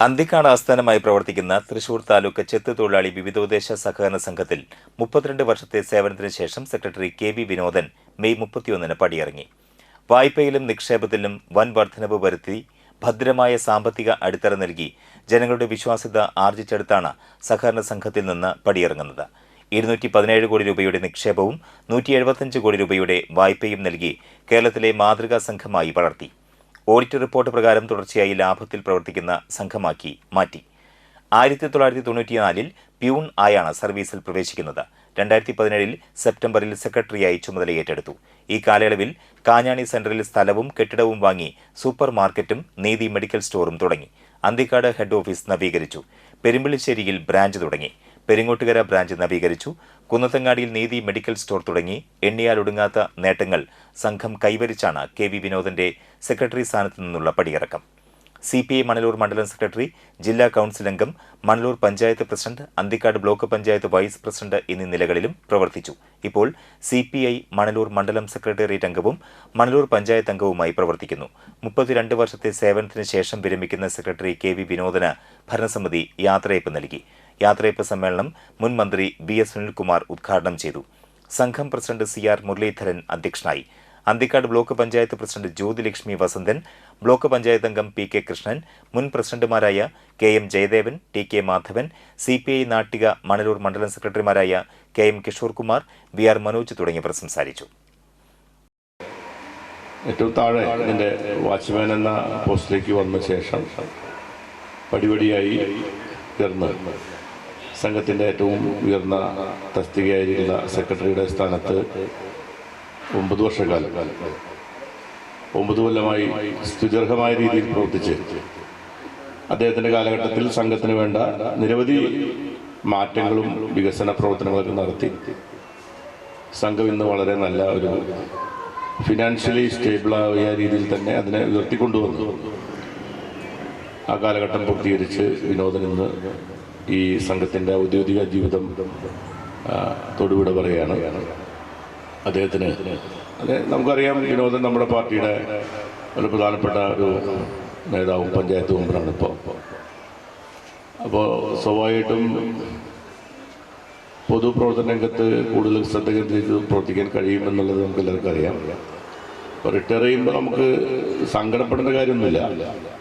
അന്തിക്കാട് ആസ്ഥാനമായി പ്രവർത്തിക്കുന്ന തൃശൂർ താലൂക്ക് ചെത്ത് തൊഴിലാളി വിവിധോദ്ദേശ സഹകരണ സംഘത്തിൽ 32 വർഷത്തെ സേവനത്തിന് ശേഷം സെക്രട്ടറി കെ.വി. വിനോദൻ മെയ് 31-ന് പടിയിറങ്ങി. വായ്പയിലും നിക്ഷേപത്തിലും വൻ വർധനവ് വരുത്തി ഭദ്രമായ സാമ്പത്തിക അടിത്തറ നൽകി ജനങ്ങളുടെ വിശ്വാസ്യത ആർജിച്ചെടുത്താണ് സഹകരണ സംഘത്തിൽ നിന്ന് പടിയിറങ്ങുന്നത്. 217 കോടി രൂപയുടെ നിക്ഷേപവും 175 കോടി രൂപയുടെ വായ്പയും നൽകി കേരളത്തിലെ മാതൃകാ സംഘമായി വളർത്തി. ഓഡിറ്റ് റിപ്പോർട്ട് പ്രകാരം തുടർച്ചയായി ലാഭത്തിൽ പ്രവർത്തിക്കുന്ന സംഘമാക്കി മാറ്റി. 1994-ൽ പ്യൂൺ ആയാണ് സർവീസിൽ പ്രവേശിക്കുന്നത്. 2017-ൽ സെപ്റ്റംബറിൽ സെക്രട്ടറിയായി ചുമതലയേറ്റെടുത്തു. ഈ കാലയളവിൽ കാഞ്ഞാണി സെന്ററിൽ സ്ഥലവും കെട്ടിടവും വാങ്ങി സൂപ്പർ മാർക്കറ്റും നീതി മെഡിക്കൽ സ്റ്റോറും തുടങ്ങി. അന്തിക്കാട് ഹെഡ് ഓഫീസ് നവീകരിച്ചു. പെരുമ്പിളിശ്ശേരിയിൽ ബ്രാഞ്ച് തുടങ്ങി. പെരിങ്ങോട്ടുകര ബ്രാഞ്ച് നവീകരിച്ചു. കുന്നത്തങ്ങാടിയിൽ നീതി മെഡിക്കൽ സ്റ്റോർ തുടങ്ങി എണ്ണിയാലൊടുങ്ങാത്ത നേട്ടങ്ങൾ സംഘം കൈവരിച്ചാണ് കെ.വി. വിനോദന്റെ സെക്രട്ടറി സ്ഥാനത്തു നിന്നുള്ള പടിയിറക്കം. CPI മണലൂർ മണ്ഡലം സെക്രട്ടറി, ജില്ലാ കൌൺസിൽ അംഗം, Manalur panchayat president, Anthikkad block panchayat vice president എന്നീ നിലകളിലും പ്രവർത്തിച്ചു. ഇപ്പോൾ CPI മണലൂർ മണ്ഡലം സെക്രട്ടേറിയറ്റ് അംഗവും മണലൂർ പഞ്ചായത്ത് അംഗവുമായി പ്രവർത്തിക്കുന്നു. 32 വർഷത്തെ സേവനത്തിന് ശേഷം വിരമിക്കുന്ന സെക്രട്ടറി കെ.വി. വിനോദന് ഭരണസമിതി യാത്രയയപ്പ് നൽകി. യാത്രയയപ്പ് സമ്മേളനം മുൻ മന്ത്രി BS സുനിൽകുമാർ ഉദ്ഘാടനം ചെയ്തു. സംഘം പ്രസിഡന്റ് CR മുരളീധരൻ അധ്യക്ഷനായി. Anthikad block panchayat president Jyothilakshmi Vasanthan, block panchayat അംഗം PK കൃഷ്ണൻ, മുൻ പ്രസിഡന്റുമാരായ KM Jayadevan, TK Madhavan, CPI Nattika Manalur മണ്ഡലം സെക്രട്ടറിമാരായ KM കിഷോർ കുമാർ, VR മനോജ് തുടങ്ങിയവർ സംസാരിച്ചു. ഏറ്റവും താഴെ ഇതിൻ്റെ വാച്ച്മാൻ എന്ന പോസ്റ്റിലേക്ക് വന്ന ശേഷം പടിപടിയായി ഉയർന്ന് സംഘത്തിൻ്റെ ഏറ്റവും ഉയർന്ന തസ്തികയായിരിക്കുന്ന സെക്രട്ടറിയുടെ സ്ഥാനത്ത് 9 വർഷക്കാലം 9 കൊല്ലമായി സ്തുത്യർഹമായ രീതിയിൽ പ്രവർത്തിച്ച് അദ്ദേഹത്തിൻ്റെ കാലഘട്ടത്തിൽ സംഘത്തിന് വേണ്ട നിരവധി മാറ്റങ്ങളും വികസന പ്രവർത്തനങ്ങളൊക്കെ നടത്തി സംഘം ഇന്ന് വളരെ നല്ല ഒരു ഫിനാൻഷ്യലി സ്റ്റേബിളായ രീതിയിൽ തന്നെ അതിനെ ഉയർത്തിക്കൊണ്ടുവന്നു. ആ കാലഘട്ടം പൂർത്തീകരിച്ച് വിനോദൻ ഇന്ന് ഈ സംഘത്തിൻ്റെ ഔദ്യോഗിക ജീവിതം തൊടുവിട പറയുകയാണ്. അദ്ദേഹത്തിന് നമുക്കറിയാം, വിനോദൻ നമ്മുടെ പാർട്ടിയുടെ ഒരു പ്രധാനപ്പെട്ട ഒരു നേതാവും പഞ്ചായത്ത് മെമ്പറാണ് ഇപ്പോൾ. അപ്പോൾ സ്വാഭാവികമായിട്ടും പൊതുപ്രവർത്തന രംഗത്ത് കൂടുതൽ ശ്രദ്ധ കേന്ദ്രീകരിച്ച് പ്രവർത്തിക്കാൻ കഴിയുമെന്നുള്ളത് നമുക്ക് എല്ലാവർക്കും അറിയാം. അപ്പോൾ റിട്ടയർ ചെയ്യുമ്പോൾ നമുക്ക് സങ്കടപ്പെടേണ്ട കാര്യമൊന്നുമില്ല.